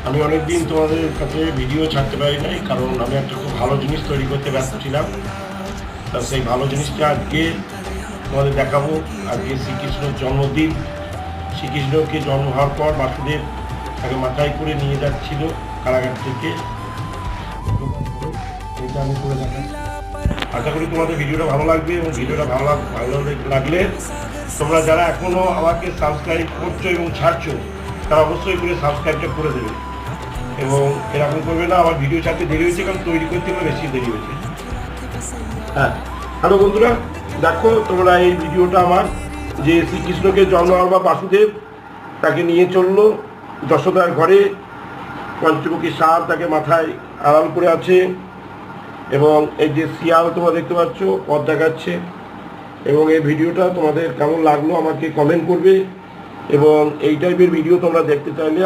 আমি অনেকদিন তোমাদের কাছে ভিডিও ছাড়তে পারি নাই, কারণ আমি একটা খুব ভালো জিনিস তৈরি করতে ব্যস্ত ছিলাম। তা সেই ভালো জিনিসটা আজকে তোমাদের দেখাবো। আজকে শ্রীকৃষ্ণের জন্মদিন। শ্রীকৃষ্ণকে জন্ম হওয়ার পর বাসুদেব তাকে মাথায় করে নিয়ে যাচ্ছিল কারাগার থেকে। এটা আমি করে দেখাই। আশা করি তোমাদের ভিডিওটা ভালো লাগবে, এবং ভিডিওটা ভালো লাগলে তোমরা যারা এখনও আমাকে সাবস্ক্রাইব করছো এবং ছাড়ছো, তারা অবশ্যই করে সাবস্ক্রাইবটা করে দেবে। এবং এরকম করবে না আমার ভিডিও ছাড়তে দেরি হয়েছে, কারণ তৈরি করতে গেলে বেশি দেরি হয়েছে। হ্যাঁ, হ্যালো বন্ধুরা, দেখো তোমরা এই ভিডিওটা আমার, যে শ্রীকৃষ্ণকে জন্ম হওয়ার বা বাসুদেব তাকে নিয়ে চললো যশোদার ঘরে। পঞ্চমুখী সাপ তাকে মাথায় আড়াল করে আছে, এবং এই যে শিয়াল তোমরা দেখতে পাচ্ছ পথ দেখাচ্ছে। এবং এই ভিডিওটা তোমাদের কেমন লাগলো আমাকে কমেন্ট করবে, এবং এই টাইপের ভিডিও তোমরা দেখতে চাইলে